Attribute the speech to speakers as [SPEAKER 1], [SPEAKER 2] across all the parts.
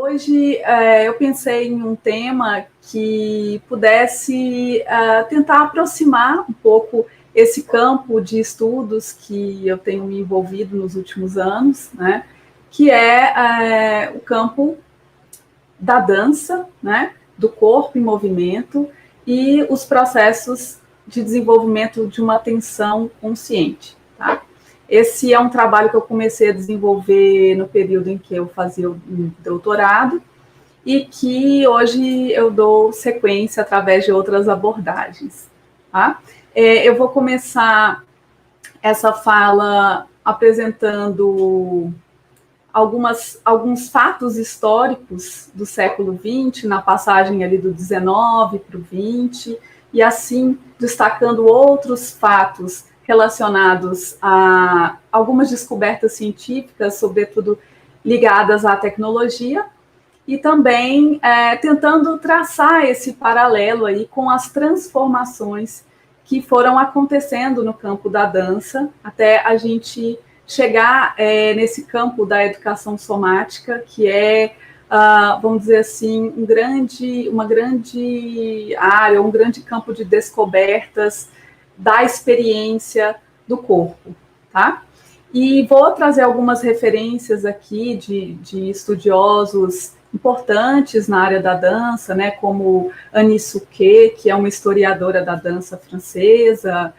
[SPEAKER 1] Hoje eu pensei em um tema que pudesse tentar aproximar um pouco esse campo de estudos que eu tenho me envolvido nos últimos anos, né? Que é o campo da dança, né? Do corpo em movimento e os processos de desenvolvimento de uma atenção consciente, tá? Esse é um trabalho que eu comecei a desenvolver no período em que eu fazia o doutorado e que hoje eu dou sequência através de outras abordagens. Tá? Eu vou começar essa fala apresentando alguns fatos históricos do século XX, na passagem ali do XIX para o XX, e assim destacando outros fatos relacionados a algumas descobertas científicas, sobretudo ligadas à tecnologia, e também tentando traçar esse paralelo aí com as transformações que foram acontecendo no campo da dança, até a gente chegar nesse campo da educação somática, que é, vamos dizer assim, uma grande área, um grande campo de descobertas da experiência do corpo, tá? E vou trazer algumas referências aqui de estudiosos importantes na área da dança, né, como Annie Souquet, que é uma historiadora da dança francesa.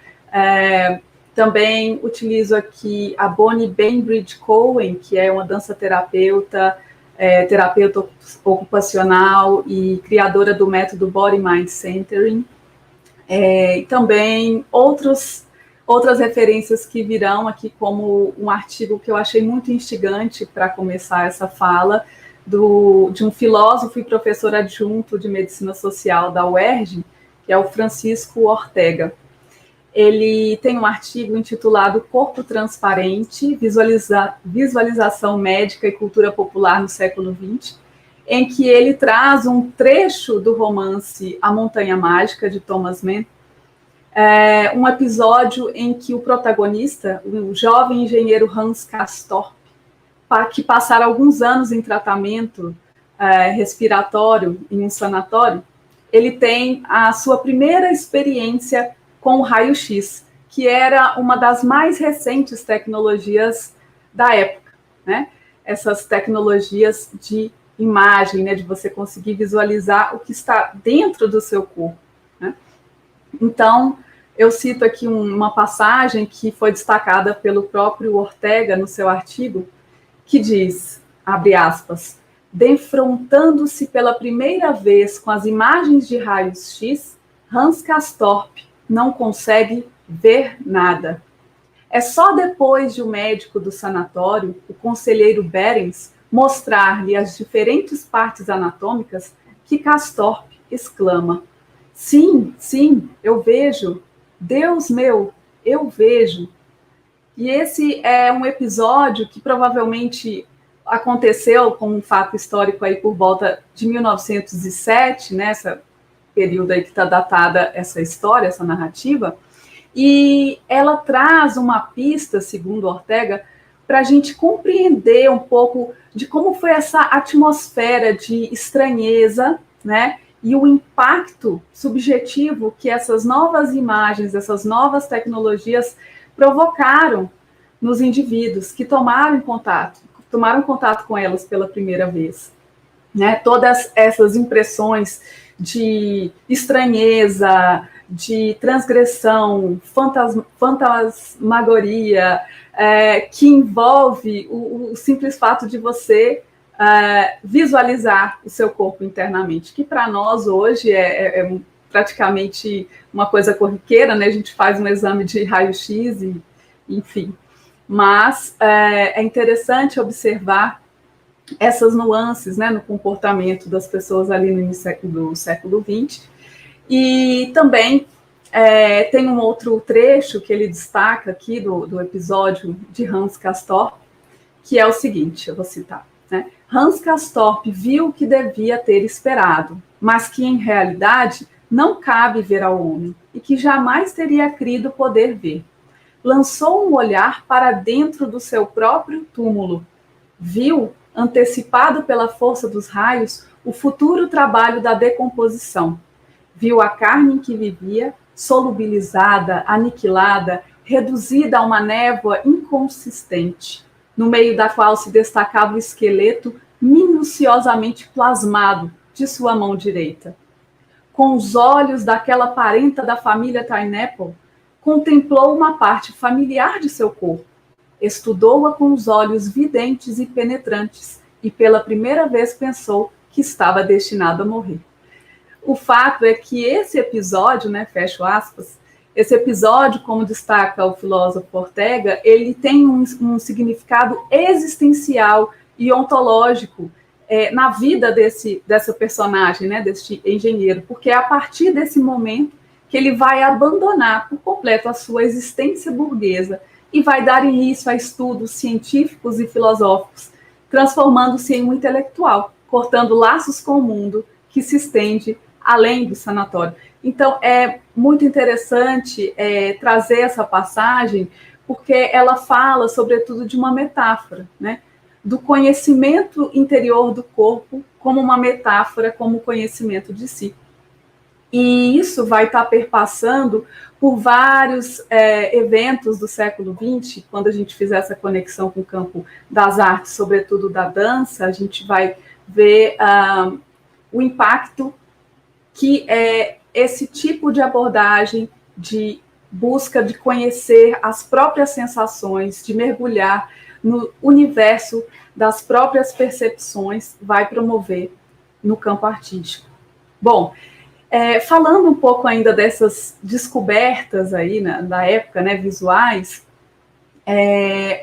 [SPEAKER 1] Também utilizo aqui a Bonnie Bainbridge Cohen, que é uma dança terapeuta ocupacional e criadora do método Body Mind Centering. Também outras referências que virão aqui, como um artigo que eu achei muito instigante para começar essa fala, de um filósofo e professor adjunto de medicina social da UERJ, que é o Francisco Ortega. Ele tem um artigo intitulado Corpo Transparente, Visualização Médica e Cultura Popular no século XX, em que ele traz um trecho do romance A Montanha Mágica, de Thomas Mann, um episódio em que o protagonista, o jovem engenheiro Hans Castorp, que passara alguns anos em tratamento respiratório em um sanatório, ele tem a sua primeira experiência com o raio-x, que era uma das mais recentes tecnologias da época, né? Essas tecnologias de imagem, né? De você conseguir visualizar o que está dentro do seu corpo, né? Então, eu cito aqui uma passagem que foi destacada pelo próprio Ortega no seu artigo, que diz, abre aspas, defrontando-se pela primeira vez com as imagens de raios-x, Hans Castorp não consegue ver nada. É só depois de o médico do sanatório, o conselheiro Behrens, mostrar-lhe as diferentes partes anatômicas que Castorp exclama: sim, sim, eu vejo. Deus meu, eu vejo. E esse é um episódio que provavelmente aconteceu como um fato histórico aí por volta de 1907, nessa período aí que está datada essa história, essa narrativa, e ela traz uma pista, segundo Ortega, para a gente compreender um pouco de como foi essa atmosfera de estranheza, né, e o impacto subjetivo que essas novas imagens, essas novas tecnologias provocaram nos indivíduos que tomaram contato com elas pela primeira vez, né? Todas essas impressões de estranheza, de transgressão, fantasmagoria, que envolve o simples fato de você visualizar o seu corpo internamente, que para nós hoje é praticamente uma coisa corriqueira, né? A gente faz um exame de raio-x e, enfim. Mas é interessante observar essas nuances, né, no comportamento das pessoas ali no início do século XX. E também tem um outro trecho que ele destaca aqui do episódio de Hans Castorp, que é o seguinte, eu vou citar, né? Hans Castorp viu o que devia ter esperado, mas que em realidade não cabe ver ao homem e que jamais teria crido poder ver. Lançou um olhar para dentro do seu próprio túmulo. Viu antecipado pela força dos raios, o futuro trabalho da decomposição. Viu a carne em que vivia, solubilizada, aniquilada, reduzida a uma névoa inconsistente, no meio da qual se destacava o esqueleto minuciosamente plasmado de sua mão direita. Com os olhos daquela parenta da família Pineapple, contemplou uma parte familiar de seu corpo, estudou-a com os olhos videntes e penetrantes, e pela primeira vez pensou que estava destinado a morrer. O fato é que esse episódio, né, fecho aspas, esse episódio, como destaca o filósofo Ortega, ele tem um significado existencial e ontológico na vida dessa personagem, né, desse engenheiro, porque é a partir desse momento que ele vai abandonar por completo a sua existência burguesa e vai dar início a estudos científicos e filosóficos, transformando-se em um intelectual, cortando laços com o mundo que se estende além do sanatório. Então, é muito interessante trazer essa passagem, porque ela fala, sobretudo, de uma metáfora, né? Do conhecimento interior do corpo como uma metáfora, como conhecimento de si. E isso vai estar perpassando por vários eventos do século XX, quando a gente fizer essa conexão com o campo das artes, sobretudo da dança, a gente vai ver o impacto que esse tipo de abordagem de busca de conhecer as próprias sensações, de mergulhar no universo das próprias percepções, vai promover no campo artístico. Bom, falando um pouco ainda dessas descobertas aí da época, né, visuais,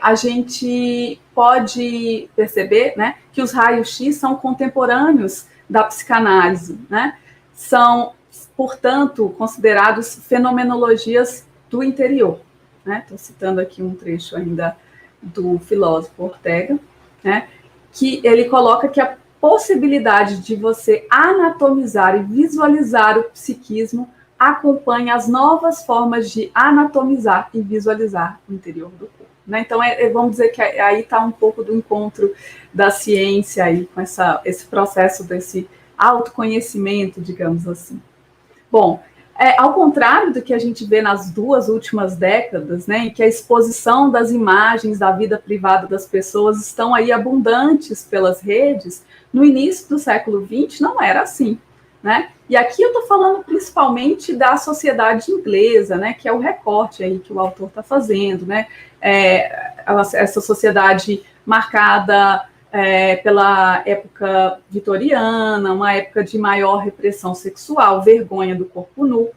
[SPEAKER 1] a gente pode perceber, né, que os raios-x são contemporâneos da psicanálise, né? São, portanto, considerados fenomenologias do interior. Estou citando aqui um trecho ainda do filósofo Ortega, né, que ele coloca que a possibilidade de você anatomizar e visualizar o psiquismo acompanha as novas formas de anatomizar e visualizar o interior do corpo. Né? Então, vamos dizer que aí está um pouco do encontro da ciência aí, com esse processo desse autoconhecimento, digamos assim. Bom, ao contrário do que a gente vê nas 2 últimas décadas, né, em que a exposição das imagens da vida privada das pessoas estão aí abundantes pelas redes, no início do século XX não era assim, né? E aqui eu estou falando principalmente da sociedade inglesa, né, que é o recorte aí que o autor está fazendo, né? Essa sociedade marcada pela época vitoriana, uma época de maior repressão sexual, vergonha do corpo nu.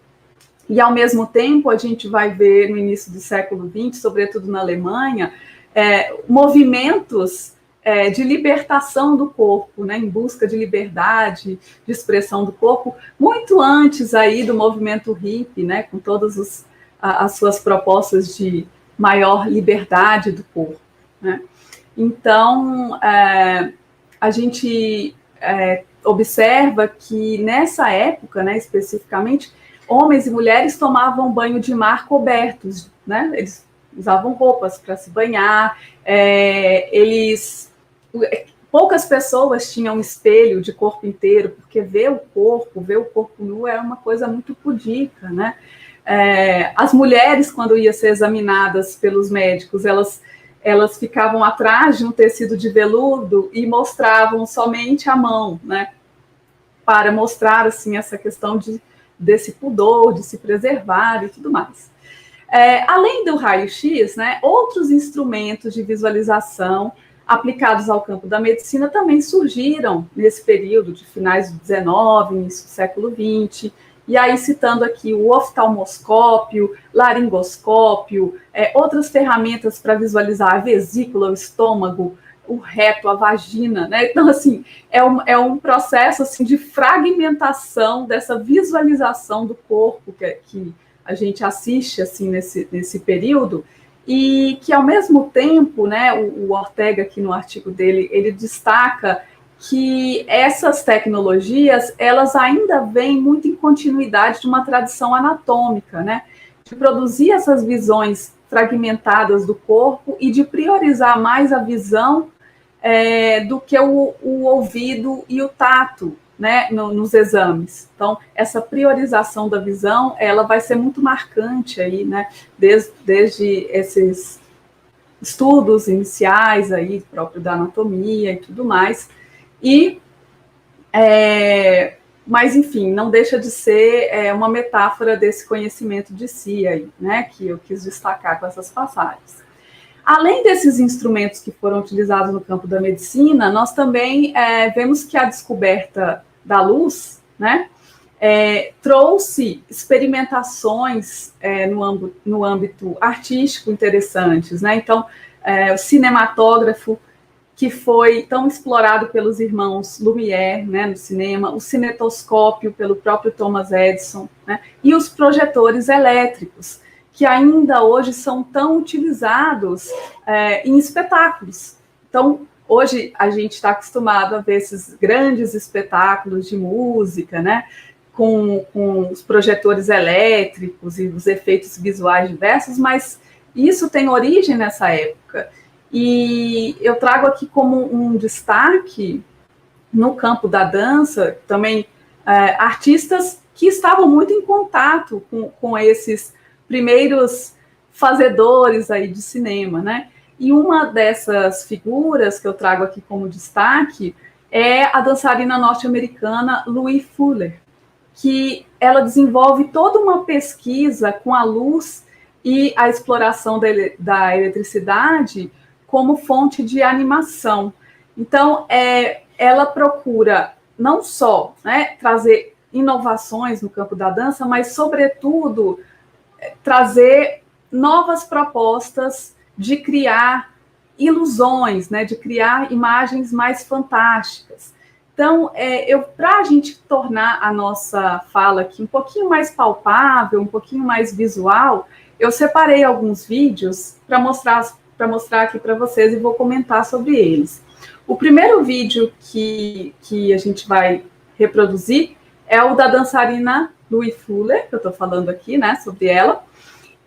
[SPEAKER 1] E, ao mesmo tempo, a gente vai ver no início do século XX, sobretudo na Alemanha, movimentos de libertação do corpo, né, em busca de liberdade, de expressão do corpo, muito antes aí do movimento hippie, né, com todas as suas propostas de maior liberdade do corpo, né? Então, a gente observa que nessa época, né, especificamente, homens e mulheres tomavam banho de mar cobertos, né? Eles usavam roupas para se banhar, poucas pessoas tinham um espelho de corpo inteiro, porque ver o corpo nu era uma coisa muito pudica, né? As mulheres, quando iam ser examinadas pelos médicos, elas ficavam atrás de um tecido de veludo e mostravam somente a mão, né? Para mostrar, assim, essa questão desse pudor, de se preservar e tudo mais. Além do raio-x, né, outros instrumentos de visualização aplicados ao campo da medicina também surgiram nesse período de finais do XIX, início do século XX, e aí citando aqui o oftalmoscópio, laringoscópio, outras ferramentas para visualizar a vesícula, o estômago, o reto, a vagina, né? Então, assim, é um processo assim, de fragmentação dessa visualização do corpo que a gente assiste assim, nesse período, e que, ao mesmo tempo, né, o Ortega, aqui no artigo dele, ele destaca que essas tecnologias, elas ainda vêm muito em continuidade de uma tradição anatômica, né, de produzir essas visões fragmentadas do corpo e de priorizar mais a visão do que o ouvido e o tato, né, nos exames. Então, essa priorização da visão, ela vai ser muito marcante aí, né, desde esses estudos iniciais aí, próprio da anatomia e tudo mais. E, mas, enfim, não deixa de ser uma metáfora desse conhecimento de si aí, né, que eu quis destacar com essas passagens. Além desses instrumentos que foram utilizados no campo da medicina, nós também vemos que a descoberta da luz, né, trouxe experimentações no âmbito artístico interessantes, né? Então, o cinematógrafo, que foi tão explorado pelos irmãos Lumière, né, no cinema, o cinetoscópio pelo próprio Thomas Edison, né, e os projetores elétricos, que ainda hoje são tão utilizados em espetáculos. Então, hoje a gente está acostumado a ver esses grandes espetáculos de música, né, com os projetores elétricos e os efeitos visuais diversos, mas isso tem origem nessa época. E eu trago aqui como um destaque, no campo da dança, também artistas que estavam muito em contato com esses primeiros fazedores aí de cinema, né? E uma dessas figuras que eu trago aqui como destaque é a dançarina norte-americana Louise Fuller, que ela desenvolve toda uma pesquisa com a luz e a exploração da eletricidade como fonte de animação. Então, ela procura não só, né, trazer inovações no campo da dança, mas, sobretudo, trazer novas propostas de criar ilusões, né, de criar imagens mais fantásticas. Então, para a gente tornar a nossa fala aqui um pouquinho mais palpável, um pouquinho mais visual, eu separei alguns vídeos para mostrar aqui para vocês e vou comentar sobre eles. O primeiro vídeo que a gente vai reproduzir é o da dançarina Louise Fuller, que eu estou falando aqui, né, sobre ela.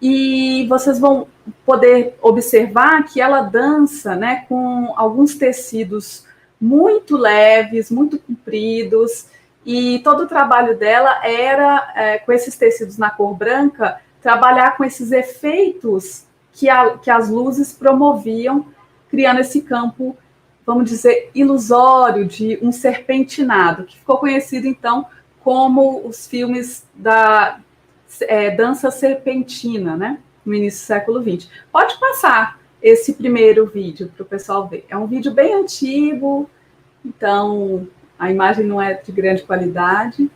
[SPEAKER 1] E vocês vão poder observar que ela dança, né, com alguns tecidos muito leves, muito compridos, e todo o trabalho dela era, com esses tecidos na cor branca, trabalhar com esses efeitos que as luzes promoviam, criando esse campo, vamos dizer, ilusório de um serpentinado, que ficou conhecido, então, como os filmes da dança serpentina, né? No início do século XX. Pode passar esse primeiro vídeo para o pessoal ver. É um vídeo bem antigo, então a imagem não é de grande qualidade.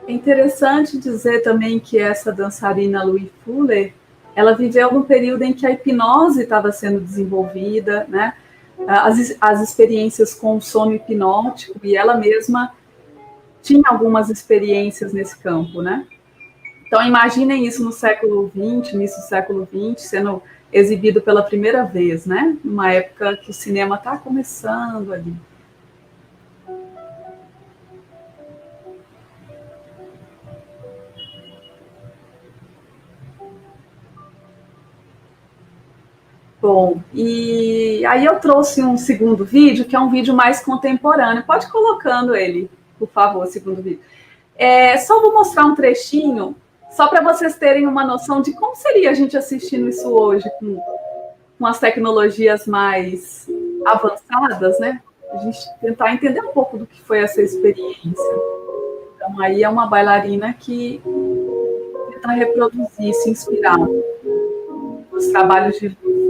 [SPEAKER 1] É interessante dizer também que essa dançarina Louise Fuller, ela viveu num período em que a hipnose estava sendo desenvolvida, né? As experiências com o sono hipnótico, e ela mesma tinha algumas experiências nesse campo, né? Então, imaginem isso no século XX, início do século XX, sendo exibido pela primeira vez, né? Numa época que o cinema está começando ali. Bom, e aí eu trouxe um segundo vídeo, que é um vídeo mais contemporâneo. Pode ir colocando ele, por favor, segundo vídeo. Só vou mostrar um trechinho, só para vocês terem uma noção de como seria a gente assistindo isso hoje, com as tecnologias mais avançadas, né? A gente tentar entender um pouco do que foi essa experiência. Então, aí é uma bailarina que tenta reproduzir, se inspirar nos trabalhos de luz.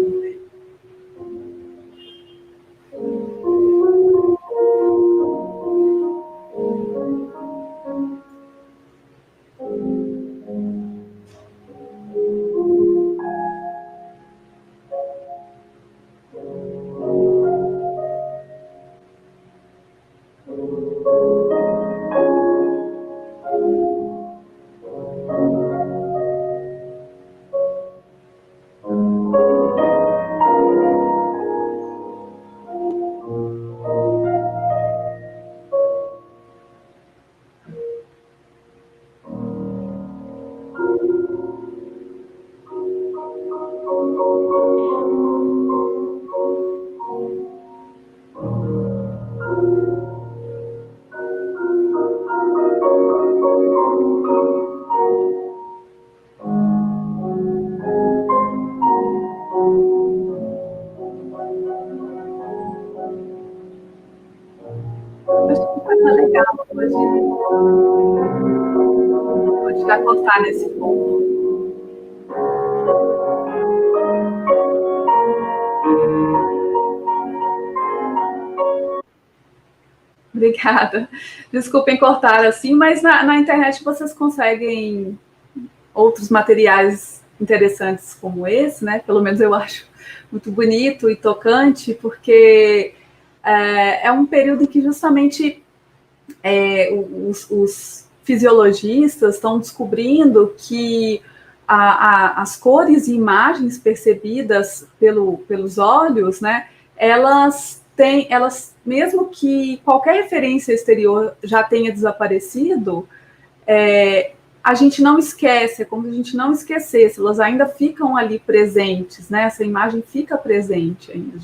[SPEAKER 1] Acho que vai estar legal, pode já cortar nesse ponto. Obrigada. Desculpem cortar assim, mas na internet vocês conseguem outros materiais interessantes como esse, né? Pelo menos eu acho muito bonito e tocante, porque é um período em que justamente os fisiologistas estão descobrindo que as cores e imagens percebidas pelos olhos, né? Elas, mesmo que qualquer referência exterior já tenha desaparecido, a gente não esquece, é como se a gente não esquecesse, elas ainda ficam ali presentes, né? Essa imagem fica presente ainda,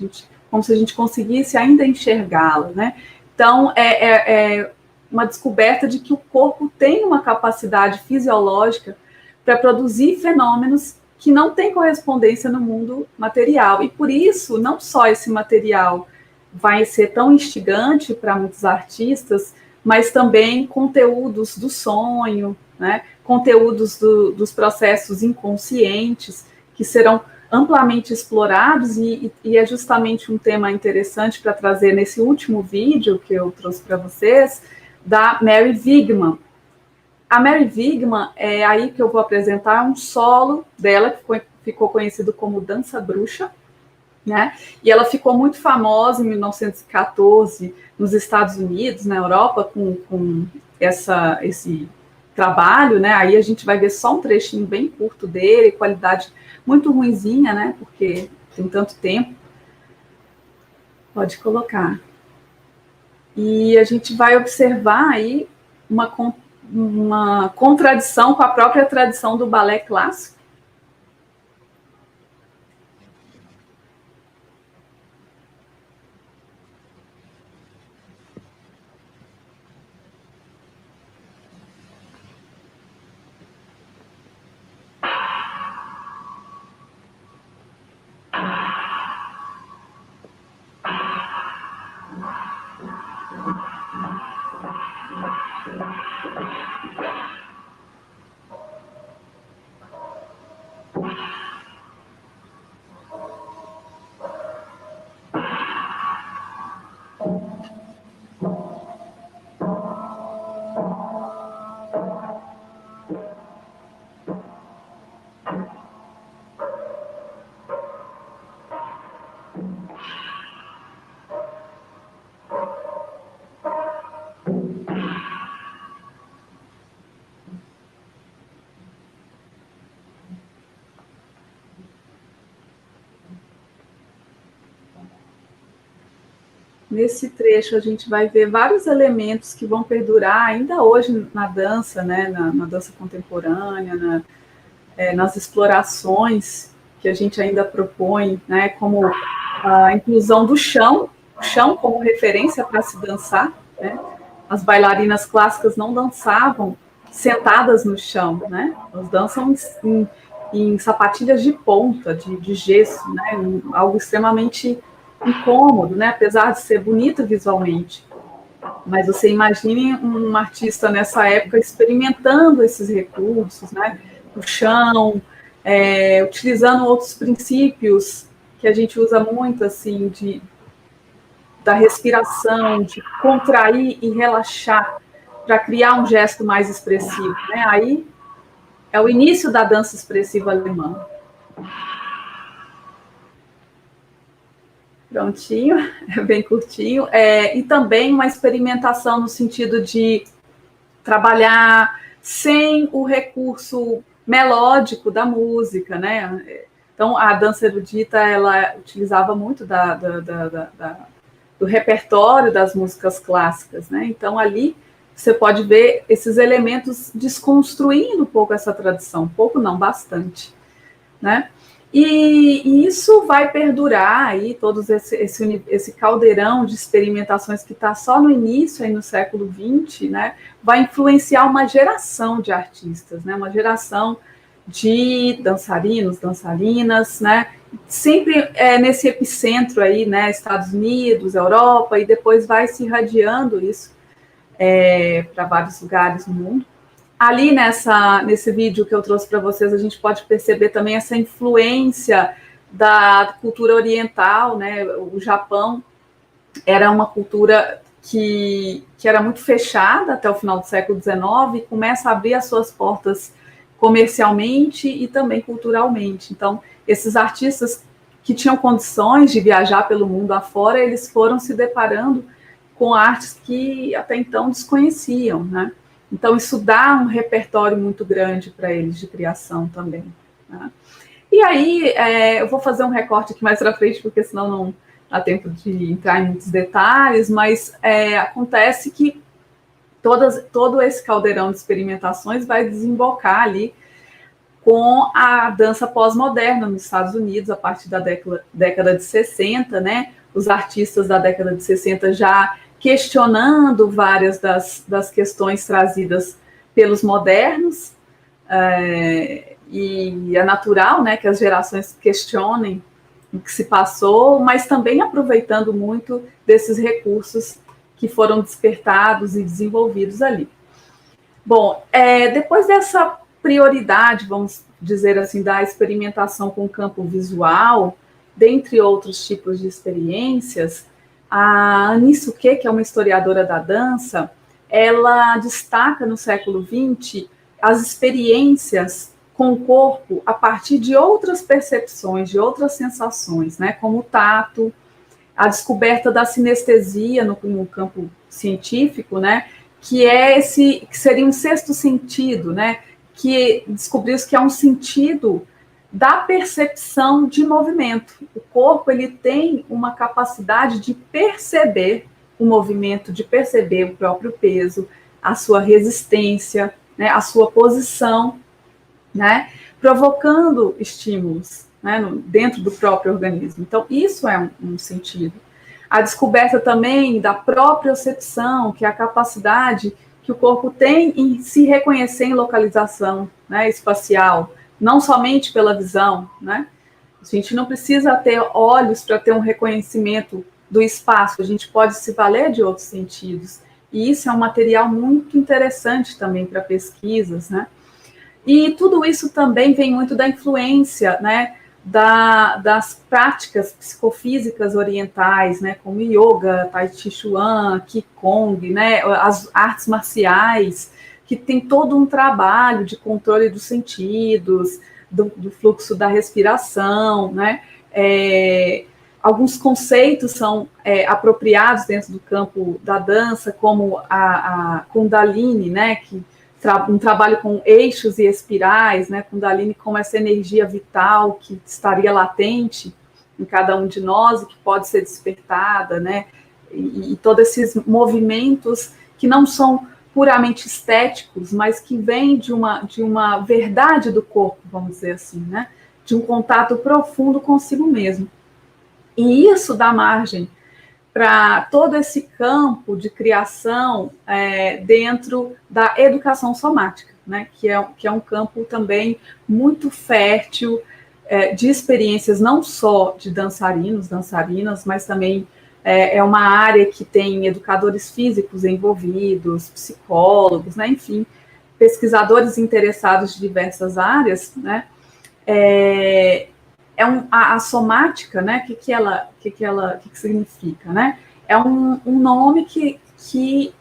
[SPEAKER 1] como se a gente conseguisse ainda enxergá-la, né? Então, é uma descoberta de que o corpo tem uma capacidade fisiológica para produzir fenômenos que não têm correspondência no mundo material. E por isso, não só esse material vai ser tão instigante para muitos artistas, mas também conteúdos do sonho, né? Conteúdos dos processos inconscientes, que serão amplamente explorados, e é justamente um tema interessante para trazer nesse último vídeo que eu trouxe para vocês, da Mary Wigman. A Mary Wigman, é aí que eu vou apresentar um solo dela, que ficou conhecido como Dança Bruxa, né? E ela ficou muito famosa em 1914 nos Estados Unidos, na Europa, com esse trabalho, né? Aí a gente vai ver só um trechinho bem curto dele, qualidade muito ruinzinha, né? Porque tem tanto tempo. Pode colocar. E a gente vai observar aí uma contradição com a própria tradição do balé clássico. Nesse trecho a gente vai ver vários elementos que vão perdurar ainda hoje na dança, né, na dança contemporânea, nas explorações que a gente ainda propõe, né, como a inclusão do chão, o chão como referência para se dançar, né? As bailarinas clássicas não dançavam sentadas no chão, né? Elas dançam em sapatilhas de ponta, de gesso, né? Algo extremamente incômodo, né? Apesar de ser bonito visualmente. Mas você imagine um artista nessa época experimentando esses recursos, né? O chão, utilizando outros princípios que a gente usa muito, assim, da respiração, de contrair e relaxar para criar um gesto mais expressivo, né? Aí é o início da dança expressiva alemã. Prontinho, é bem curtinho. E também uma experimentação no sentido de trabalhar sem o recurso melódico da música, né? Então, a dança erudita, ela utilizava muito do repertório das músicas clássicas, né? Então, ali você pode ver esses elementos desconstruindo um pouco essa tradição, um pouco não, bastante, né? E isso vai perdurar aí, todo esse caldeirão de experimentações que está só no início, aí no século XX, né? Vai influenciar uma geração de artistas, né? Uma geração de dançarinos, dançarinas, né? Sempre nesse epicentro aí, né? Estados Unidos, Europa, e depois vai se irradiando isso para vários lugares no mundo. Ali nesse vídeo que eu trouxe para vocês, a gente pode perceber também essa influência da cultura oriental, né? O Japão era uma cultura que era muito fechada até o final do século XIX e começa a abrir as suas portas comercialmente e também culturalmente. Então, esses artistas que tinham condições de viajar pelo mundo afora, eles foram se deparando com artes que até então desconheciam, né? Então, isso dá um repertório muito grande para eles de criação também, né? E aí, eu vou fazer um recorte aqui mais para frente, porque senão não dá tempo de entrar em muitos detalhes, mas acontece que todo esse caldeirão de experimentações vai desembocar ali com a dança pós-moderna nos Estados Unidos, a partir da década de 60, né? Os artistas da década de 60 já questionando várias das questões trazidas pelos modernos, e é natural, né, que as gerações questionem o que se passou, mas também aproveitando muito desses recursos que foram despertados e desenvolvidos ali. Bom, depois dessa prioridade, vamos dizer assim, da experimentação com o campo visual, dentre outros tipos de experiências, a Annie Souquet, que é uma historiadora da dança, ela destaca no século XX as experiências com o corpo a partir de outras percepções, de outras sensações, né, como o tato, a descoberta da sinestesia no campo científico, né, que seria um sexto sentido, né, que descobriu-se que é um sentido da percepção de movimento. O corpo, ele tem uma capacidade de perceber o movimento, de perceber o próprio peso, a sua resistência, né, a sua posição, né, provocando estímulos, né, dentro do próprio organismo. Então, isso é um sentido. A descoberta também da propriocepção, que é a capacidade que o corpo tem em se reconhecer em localização, né, espacial, não somente pela visão, né? A gente não precisa ter olhos para ter um reconhecimento do espaço, a gente pode se valer de outros sentidos. E isso é um material muito interessante também para pesquisas, né? E tudo isso também vem muito da influência, né, das práticas psicofísicas orientais, né, como yoga, tai chi chuan, qigong, né, as artes marciais, que tem todo um trabalho de controle dos sentidos, do fluxo da respiração, né, alguns conceitos são apropriados dentro do campo da dança, como a Kundalini, né, que um trabalho com eixos e espirais, né, Kundalini como essa energia vital que estaria latente em cada um de nós e que pode ser despertada, né, e todos esses movimentos que não são puramente estéticos, mas que vêm de uma verdade do corpo, vamos dizer assim, né, de um contato profundo consigo mesmo. E isso dá margem para todo esse campo de criação dentro da educação somática, né, que é um campo também muito fértil de experiências não só de dançarinos, dançarinas, mas também é uma área que tem educadores físicos envolvidos, psicólogos, né, enfim, pesquisadores interessados de diversas áreas, né, a somática, né? O que significa, né? É um nome que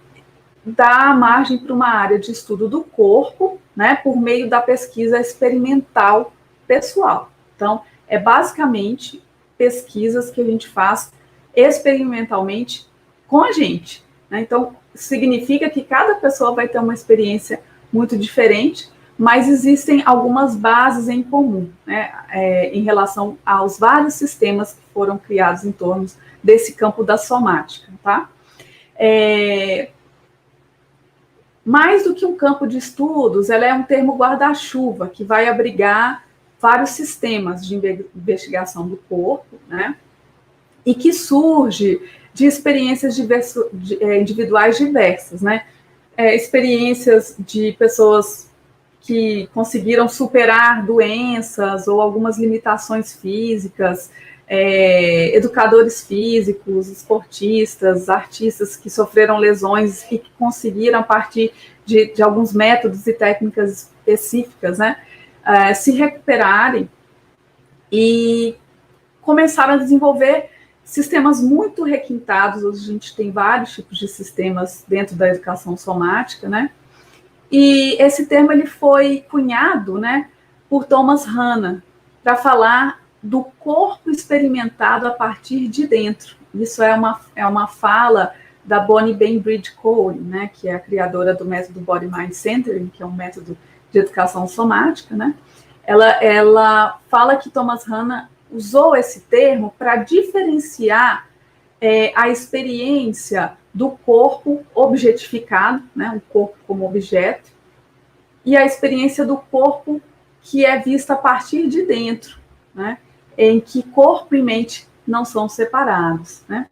[SPEAKER 1] dá margem para uma área de estudo do corpo, né? Por meio da pesquisa experimental pessoal. Então, é basicamente pesquisas que a gente faz experimentalmente com a gente, né? Então, significa que cada pessoa vai ter uma experiência muito diferente, mas existem algumas bases em comum, né, em relação aos vários sistemas que foram criados em torno desse campo da somática, tá? Mais do que um campo de estudos, ela é um termo guarda-chuva que vai abrigar vários sistemas de investigação do corpo, né? E que surge de experiências individuais diversas, né? Experiências de pessoas que conseguiram superar doenças ou algumas limitações físicas, educadores físicos, esportistas, artistas que sofreram lesões e que conseguiram, a partir de alguns métodos e técnicas específicas, né, se recuperarem e começaram a desenvolver sistemas muito requintados. Hoje a gente tem vários tipos de sistemas dentro da educação somática, né? E esse termo ele foi cunhado, né, por Thomas Hanna para falar do corpo experimentado a partir de dentro. Isso é uma fala da Bonnie Bainbridge Cole, né, que é a criadora do método Body Mind Centering, que é um método de educação somática, né? Ela fala que Thomas Hanna usou esse termo para diferenciar a experiência do corpo objetificado, né, o corpo como objeto, e a experiência do corpo que é vista a partir de dentro, né, em que corpo e mente não são separados, né.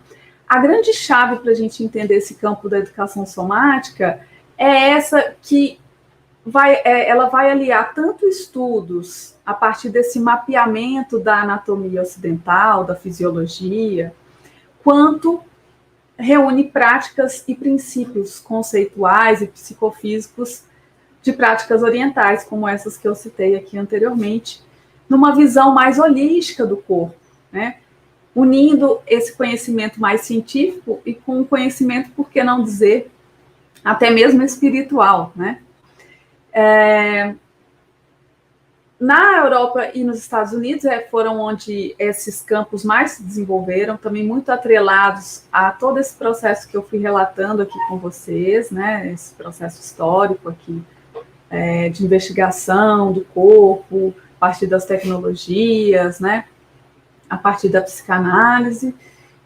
[SPEAKER 1] A grande chave para a gente entender esse campo da educação somática é essa que ela vai aliar tanto estudos a partir desse mapeamento da anatomia ocidental, da fisiologia, quanto reúne práticas e princípios conceituais e psicofísicos de práticas orientais, como essas que eu citei aqui anteriormente, numa visão mais holística do corpo, né? Unindo esse conhecimento mais científico e com o conhecimento, por que não dizer, até mesmo espiritual, né? Na Europa e nos Estados Unidos foram onde esses campos mais se desenvolveram, também muito atrelados a todo esse processo que eu fui relatando aqui com vocês, né? Esse processo histórico aqui de investigação do corpo, a partir das tecnologias, né? A partir da psicanálise.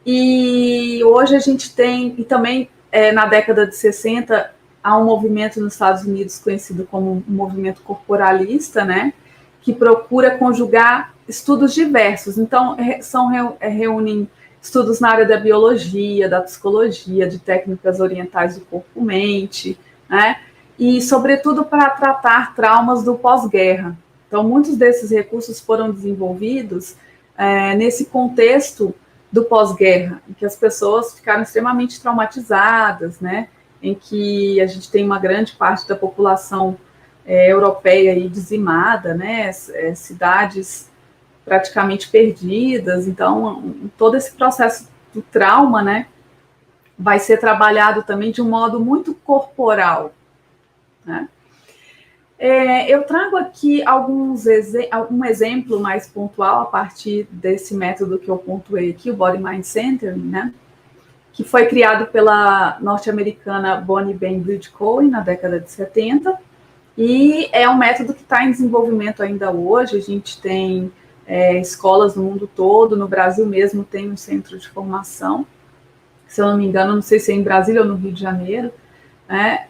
[SPEAKER 1] E hoje a gente tem, e também na década de 60, há um movimento nos Estados Unidos conhecido como um movimento corporalista, né? Que procura conjugar estudos diversos. Então, reúnem estudos na área da biologia, da psicologia, de técnicas orientais do corpo-mente, né? E, sobretudo, para tratar traumas do pós-guerra. Então, muitos desses recursos foram desenvolvidos nesse contexto do pós-guerra, em que as pessoas ficaram extremamente traumatizadas, né? Em que a gente tem uma grande parte da população europeia aí dizimada, né? Cidades praticamente perdidas. Então, todo esse processo do trauma, né, vai ser trabalhado também de um modo muito corporal, né? Eu trago aqui um exemplo mais pontual a partir desse método que eu pontuei aqui, o Body Mind Centering, né? Que foi criado pela norte-americana Bonnie Bainbridge Cole na década de 70, e é um método que está em desenvolvimento ainda hoje. A gente tem escolas no mundo todo, no Brasil mesmo tem um centro de formação, se eu não me engano, não sei se é em Brasília ou no Rio de Janeiro, né?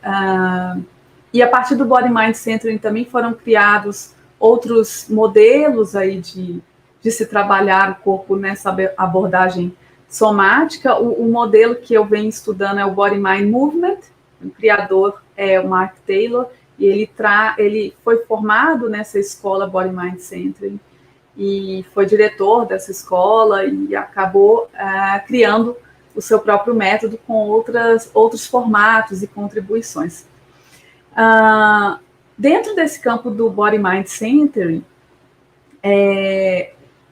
[SPEAKER 1] E a partir do Body Mind Centering também foram criados outros modelos aí de se trabalhar o corpo nessa abordagem somática. O modelo que eu venho estudando é o Body Mind Movement. O criador é o Mark Taylor, e ele foi formado nessa escola Body Mind Centering e foi diretor dessa escola e acabou criando o seu próprio método com outros formatos e contribuições. Dentro desse campo do Body Mind Centering,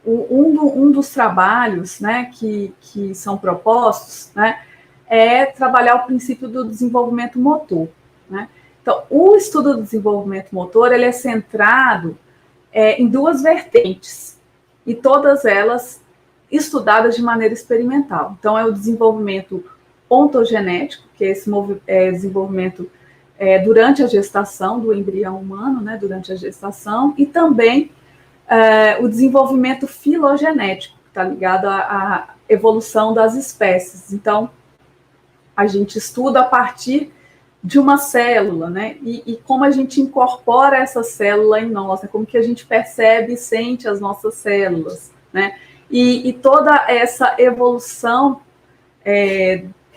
[SPEAKER 1] um dos trabalhos, né, que são propostos, né, é trabalhar o princípio do desenvolvimento motor, né? Então, o estudo do desenvolvimento motor ele é centrado em duas vertentes, e todas elas estudadas de maneira experimental. Então, é o desenvolvimento ontogenético, que é esse desenvolvimento durante a gestação do embrião humano, né, durante a gestação, e também o desenvolvimento filogenético, que está ligado à evolução das espécies. Então, a gente estuda a partir de uma célula, né? E como a gente incorpora essa célula em nós, né? Como que a gente percebe e sente as nossas células, né? E toda essa evolução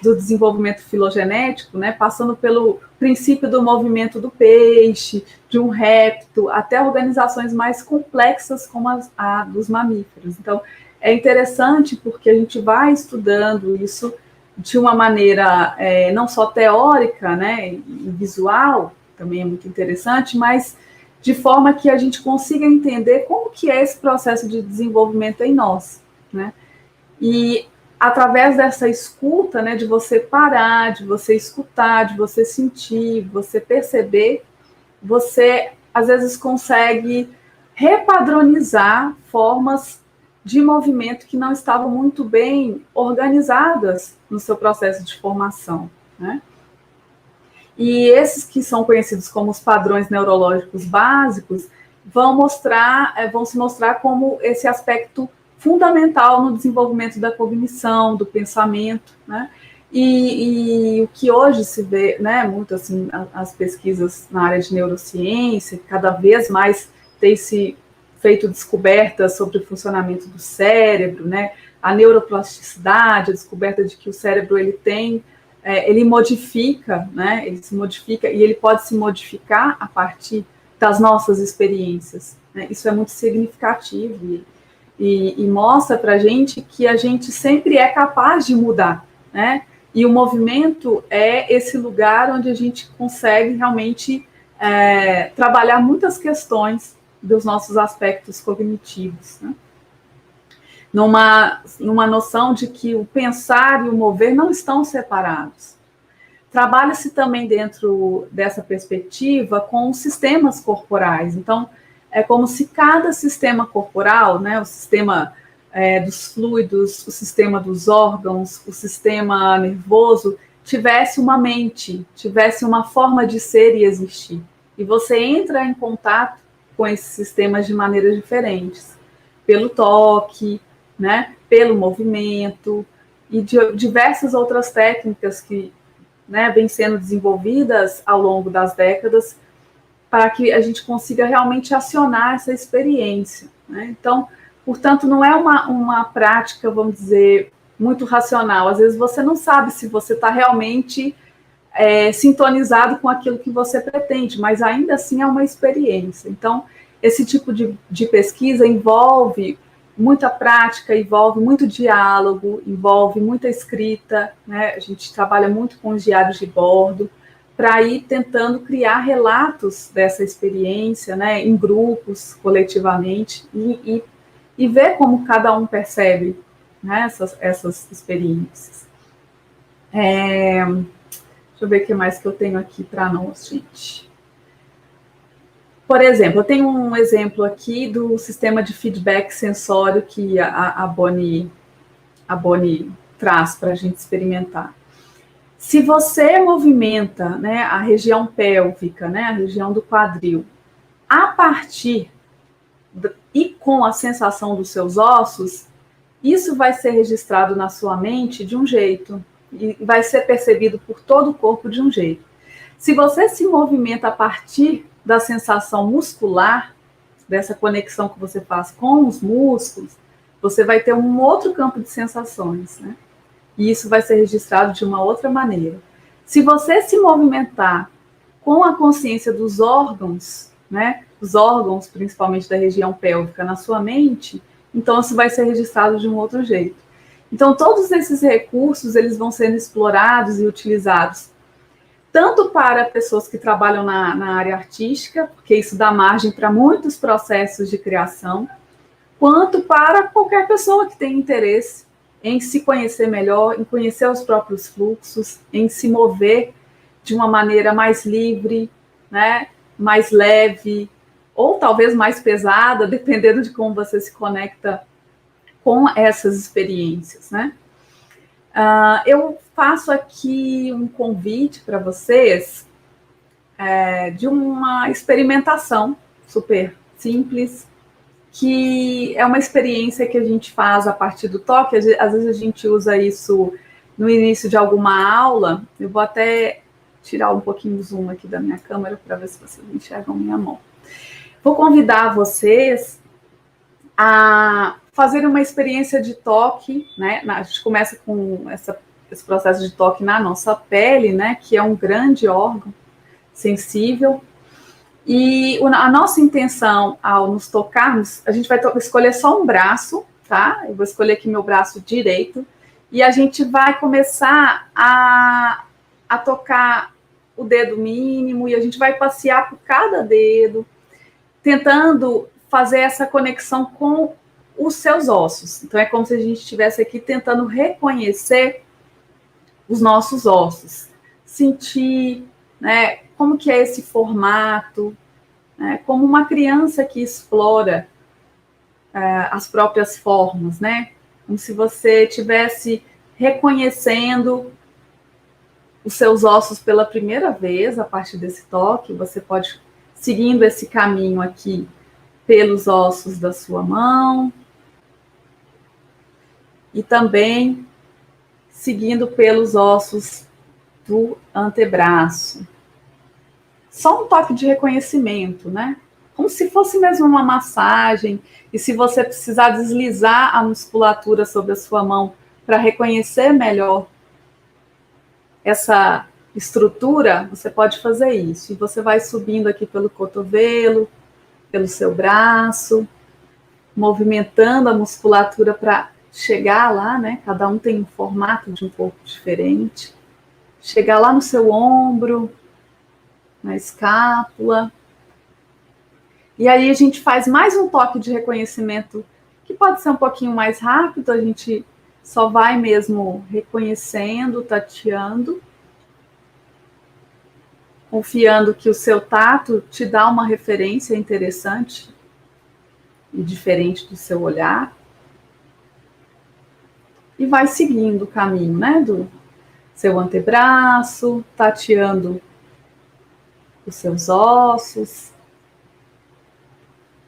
[SPEAKER 1] do desenvolvimento filogenético, né? Passando pelo princípio do movimento do peixe, de um réptil, até organizações mais complexas como a dos mamíferos. Então, é interessante porque a gente vai estudando isso de uma maneira não só teórica, né, e visual, também é muito interessante, mas de forma que a gente consiga entender como que é esse processo de desenvolvimento em nós, né? E através dessa escuta, né, de você parar, de você escutar, de você sentir, você perceber, você às vezes consegue repadronizar formas de movimento que não estavam muito bem organizadas no seu processo de formação, né? E esses que são conhecidos como os padrões neurológicos básicos vão se mostrar como esse aspecto fundamental no desenvolvimento da cognição, do pensamento, né? E o que hoje se vê, né, muito assim, as pesquisas na área de neurociência, cada vez mais tem se feito descobertas sobre o funcionamento do cérebro, né? A neuroplasticidade, a descoberta de que o cérebro ele modifica, né? Ele se modifica e ele pode se modificar a partir das nossas experiências, né? Isso é muito significativo e mostra para a gente que a gente sempre é capaz de mudar, né? E o movimento é esse lugar onde a gente consegue realmente trabalhar muitas questões dos nossos aspectos cognitivos, né? Numa noção de que o pensar e o mover não estão separados. Trabalha-se também dentro dessa perspectiva com os sistemas corporais. Então, é como se cada sistema corporal, né, o sistema dos fluidos, o sistema dos órgãos, o sistema nervoso, tivesse uma mente, tivesse uma forma de ser e existir. E você entra em contato com esses sistemas de maneiras diferentes, pelo toque, né, pelo movimento e de diversas outras técnicas que, né, vêm sendo desenvolvidas ao longo das décadas para que a gente consiga realmente acionar essa experiência, né? Então, portanto, não é uma prática, vamos dizer, muito racional. Às vezes você não sabe se você está realmente sintonizado com aquilo que você pretende, mas ainda assim é uma experiência. Então, esse tipo de pesquisa envolve muita prática, envolve muito diálogo, envolve muita escrita, né? A gente trabalha muito com os diários de bordo, para ir tentando criar relatos dessa experiência, né, em grupos, coletivamente, e ver como cada um percebe, né, essas experiências. Deixa eu ver o que mais que eu tenho aqui para nós, gente. Por exemplo, eu tenho um exemplo aqui do sistema de feedback sensório que a Bonnie traz para a gente experimentar. Se você movimenta, né, a região pélvica, né, a região do quadril, a partir e com a sensação dos seus ossos, isso vai ser registrado na sua mente de um jeito e vai ser percebido por todo o corpo de um jeito. Se você se movimenta a partir da sensação muscular, dessa conexão que você faz com os músculos, você vai ter um outro campo de sensações, né? E isso vai ser registrado de uma outra maneira. Se você se movimentar com a consciência dos órgãos, né, os órgãos principalmente da região pélvica na sua mente, então isso vai ser registrado de um outro jeito. Então todos esses recursos, eles vão sendo explorados e utilizados tanto para pessoas que trabalham na área artística, porque isso dá margem para muitos processos de criação, quanto para qualquer pessoa que tenha interesse em se conhecer melhor, em conhecer os próprios fluxos, em se mover de uma maneira mais livre, né, mais leve, ou talvez mais pesada, dependendo de como você se conecta com essas experiências, né? Eu faço aqui um convite para vocês de uma experimentação super simples, que é uma experiência que a gente faz a partir do toque. Às vezes a gente usa isso no início de alguma aula. Eu vou até tirar um pouquinho o zoom aqui da minha câmera para ver se vocês enxergam minha mão. Vou convidar vocês a fazer uma experiência de toque, né? A gente começa com esse processo de toque na nossa pele, né? Que é um grande órgão sensível. E a nossa intenção ao nos tocarmos, a gente vai escolher só um braço, tá? Eu vou escolher aqui meu braço direito, e a gente vai começar a tocar o dedo mínimo, e a gente vai passear por cada dedo, tentando fazer essa conexão com os seus ossos. Então, é como se a gente estivesse aqui tentando reconhecer os nossos ossos, sentir, né, como que é esse formato, né, como uma criança que explora as próprias formas, né, como se você estivesse reconhecendo os seus ossos pela primeira vez a partir desse toque. Você pode seguindo esse caminho aqui pelos ossos da sua mão e também seguindo pelos ossos do antebraço. Só um toque de reconhecimento, né? Como se fosse mesmo uma massagem. E se você precisar deslizar a musculatura sobre a sua mão para reconhecer melhor essa estrutura, você pode fazer isso. E você vai subindo aqui pelo cotovelo, pelo seu braço, movimentando a musculatura para chegar lá, né? Cada um tem um formato de um corpo diferente. Chegar lá no seu ombro, na escápula. E aí a gente faz mais um toque de reconhecimento, que pode ser um pouquinho mais rápido, a gente só vai mesmo reconhecendo, tateando, confiando que o seu tato te dá uma referência interessante e diferente do seu olhar. E vai seguindo o caminho, né, do seu antebraço, tateando os seus ossos,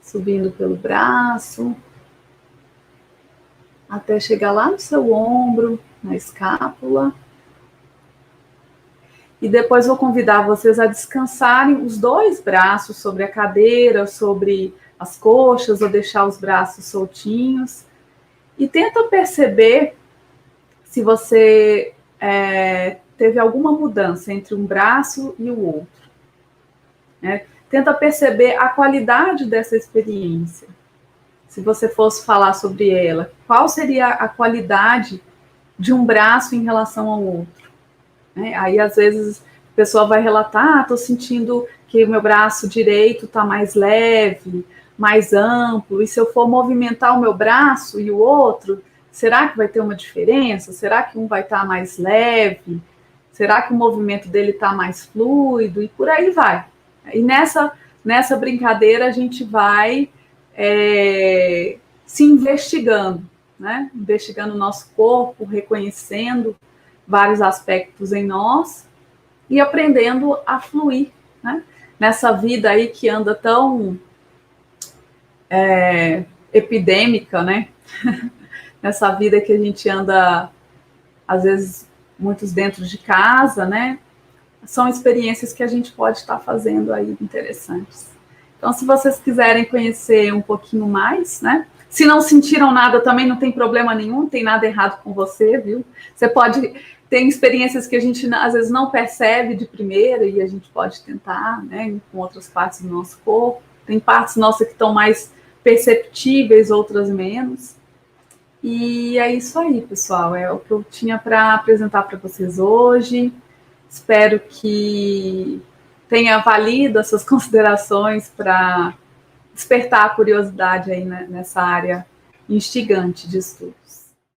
[SPEAKER 1] subindo pelo braço, até chegar lá no seu ombro, na escápula. E depois vou convidar vocês a descansarem os dois braços sobre a cadeira, sobre as coxas, ou deixar os braços soltinhos. E tenta perceber se você teve alguma mudança entre um braço e o outro. Né? Tenta perceber a qualidade dessa experiência. Se você fosse falar sobre ela, qual seria a qualidade de um braço em relação ao outro? Né? Aí, às vezes, a pessoa vai relatar, estou sentindo que o meu braço direito está mais leve, mais amplo, e se eu for movimentar o meu braço e o outro, será que vai ter uma diferença? Será que um vai estar mais leve? Será que o movimento dele está mais fluido? E por aí vai. E nessa brincadeira a gente vai se investigando, né? Investigando o nosso corpo, reconhecendo vários aspectos em nós e aprendendo a fluir, né? Nessa vida aí que anda tão epidêmica, né? Nessa vida que a gente anda, às vezes, muitos dentro de casa, né? São experiências que a gente pode estar fazendo aí interessantes. Então, se vocês quiserem conhecer um pouquinho mais, né? Se não sentiram nada, também não tem problema nenhum, não tem nada errado com você, viu? Você pode ter experiências que a gente, às vezes, não percebe de primeira e a gente pode tentar, né? Com outras partes do nosso corpo. Tem partes nossas que estão mais perceptíveis, outras menos. E é isso aí, pessoal. É o que eu tinha para apresentar para vocês hoje. Espero que tenha valido essas considerações para despertar a curiosidade aí nessa área instigante de estudos.